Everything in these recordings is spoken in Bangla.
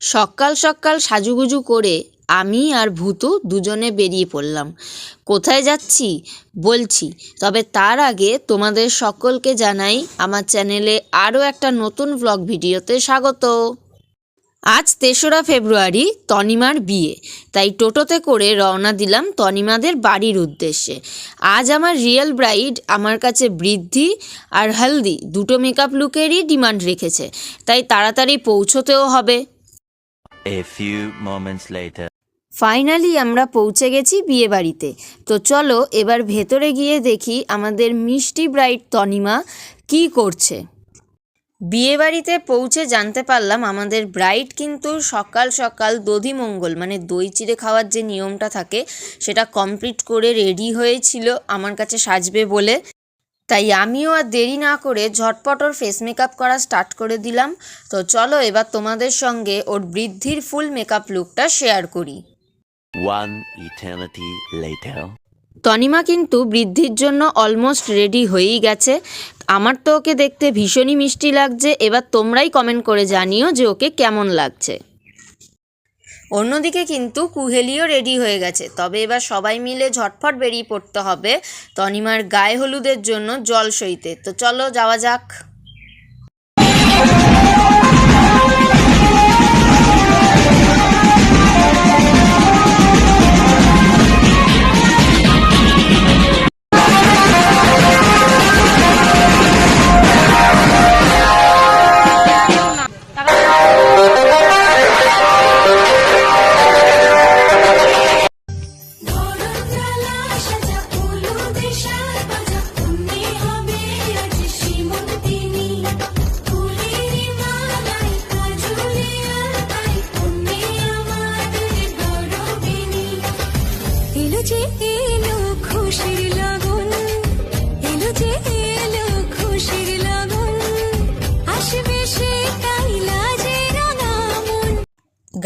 সকাল সকাল সাজুগুজু করে আমি আর ভূতু দুজনে বেরিয়ে পড়লাম। কোথায় যাচ্ছি বলছি, তবে তার আগে তোমাদের সকলকে জানাই আমার চ্যানেলে আরও একটা নতুন ব্লগ ভিডিওতে স্বাগত। আজ ৩রা ফেব্রুয়ারি তনিমার বিয়ে, তাই টোটোতে করে রওনা দিলাম তনিমাদের বাড়ির উদ্দেশ্যে। আজ আমার রিয়েল ব্রাইড আমার কাছে বৃদ্ধি আর হলদি দুটো মেকআপ লুকেরই ডিমান্ড রেখেছে, তাই তাড়াতাড়ি পৌঁছতেও হবে। A few moments later. Finally আমরা পৌঁছে গেছি বিয়ে বাড়িতে। তো চলো এবার ভেতরে গিয়ে দেখি আমাদের মিষ্টি ব্রাইড তনিমা কি করছে। বিয়ে বাড়িতে পৌঁছে জানতে পারলাম আমাদের ব্রাইড কিন্তু সকাল সকাল দধিমঙ্গল মানে দই চিড়ে খাওয়ার যে নিয়মটা থাকে সেটা কমপ্লিট করে রেডি হয়েছিল আমার কাছে সাজবে বলে। তাই আমিও আর দেরি না করে ঝটপট ওর ফেস মেকআপ করা স্টার্ট করে দিলাম। তো চলো এবার তোমাদের সঙ্গে ওর বৃদ্ধির ফুল মেকআপ লুকটা শেয়ার করি। One eternity later. তনিমা কিন্তু বৃদ্ধির জন্য অলমোস্ট রেডি হয়েই গেছে। আমার তো ওকে দেখতে ভীষণই মিষ্টি লাগছে। এবার তোমরাই কমেন্ট করে জানিও যে ওকে কেমন লাগছে। অন্যদিকে কিন্তু কুহেলিও রেডি হয়ে গেছে, তবে এবার সবাই মিলে ঝটফট বেরিয়ে পড়তে হবে তনিমার গায়ে হলুদের জন্য জল সইতে। তো চলো যাওয়া যাক।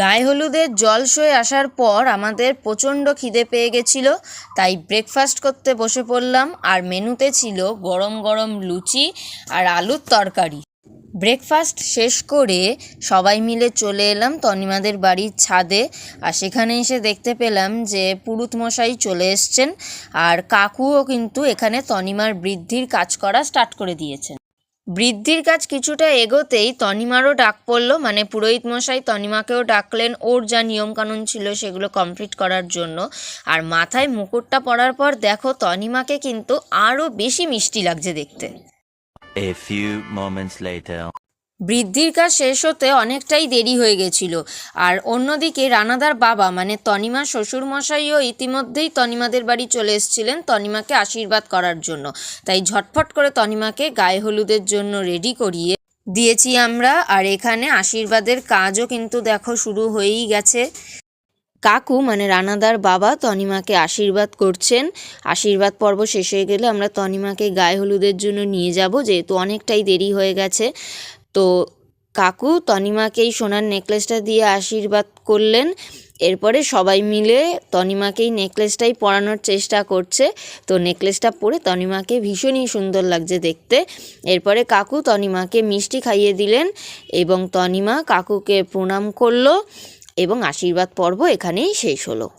গায়ে হলুদের জল সয়ে আসার পর আমাদের প্রচণ্ড খিদে পেয়ে গেছিল, তাই ব্রেকফাস্ট করতে বসে পড়লাম। আর মেনুতে ছিল গরম গরম লুচি আর আলুর তরকারি। ব্রেকফাস্ট শেষ করে সবাই মিলে চলে এলাম তনিমাদের বাড়ির ছাদে। আর সেখানে এসে দেখতে পেলাম যে পুরুত মশাই চলে এসছেন, আর কাকুও কিন্তু এখানে তনিমার বৃদ্ধির কাজ করা স্টার্ট করে দিয়েছেন। বৃদ্ধির কাজ কিছুটা এগোতেই তনিমারও ডাক পড়লো, মানে পুরোহিত মশাই তনিমাকেও ডাকলেন ওর যা নিয়মকানুন ছিল সেগুলো কমপ্লিট করার জন্য। আর মাথায় মুকুটটা পরার পর দেখো তনিমাকে কিন্তু আরও বেশি মিষ্টি লাগছে দেখতে। A few moments later. বৃদ্ধির কাজ শেষ হতে অনেকটাই দেরি হয়ে গেছিল। আর অন্যদিকে রানাদার বাবা মানে তনিমার শ্বশুরমশাইও ইতিমধ্যেই তনিমাদের বাড়ি চলে এসেছিলেন তনিমাকে আশীর্বাদ করার জন্য। তাই ঝটফট করে তনিমাকে গায়ে হলুদের জন্য রেডি করিয়ে দিয়েছি আমরা। আর এখানে আশীর্বাদের কাজও কিন্তু দেখো শুরু হয়েই গেছে। কাকু মানে রানাদার বাবা তনিমাকে আশীর্বাদ করছেন। আশীর্বাদ পর্ব শেষ হয়ে গেলে আমরা তনিমাকে গায়ে হলুদের জন্য নিয়ে যাব, যেহেতু অনেকটাই দেরি হয়ে গেছে। তো কাকু তনিমাকেই সোনার নেকলেসটা দিয়ে আশীর্বাদ করলেন। এরপরে সবাই মিলে তনিমাকেই নেকলেসটাই পরানোর চেষ্টা করছে। তো নেকলেসটা পরে তনিমাকে ভীষণই সুন্দর লাগছে দেখতে। এরপরে কাকু তনিমাকে মিষ্টি খাইয়ে দিলেন এবং তনিমা কাকুকে প্রণাম করলো এবং আশীর্বাদ পর্ব এখানেই শেষ হলো।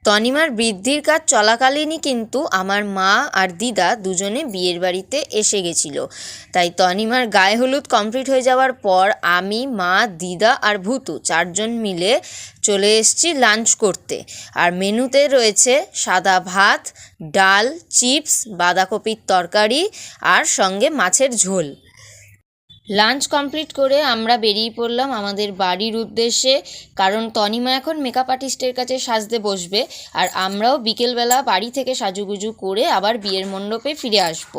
তনিমার বৃদ্ধির কাজ চলাকালীনই কিন্তু আমার মা আর দিদা দুজনে বিয়ের বাড়িতে এসে গেছিলো। তাই তনিমার গায়ে হলুদ কমপ্লিট হয়ে যাওয়ার পর আমি, মা, দিদা আর ভূতু চারজন মিলে চলে এসেছি লাঞ্চ করতে। আর মেনুতে রয়েছে সাদা ভাত, ডাল, চিপস, বাঁধাকপির তরকারি আর সঙ্গে মাছের ঝোল। লাঞ্চ কমপ্লিট করে আমরা বেরিয়ে পড়লাম আমাদের বাড়ির উদ্দেশ্যে, কারণ তনিমা এখন মেকআপ আর্টিস্টের কাছে সাজতে বসবে আর আমরাও বিকেলবেলা বাড়ি থেকে সাজুগুজু করে আবার বিয়ের মণ্ডপে ফিরে আসব।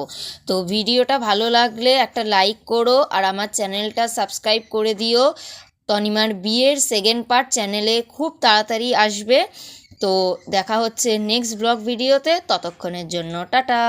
তো ভিডিওটা ভালো লাগলে একটা লাইক করো আর আমার চ্যানেলটা সাবস্ক্রাইব করে দিও। তনিমার বিয়ের সেকেন্ড পার্ট চ্যানেলে খুব তাড়াতাড়ি আসবে। তো দেখা হচ্ছে নেক্সট ব্লগ ভিডিওতে, ততক্ষণের জন্য টাটা।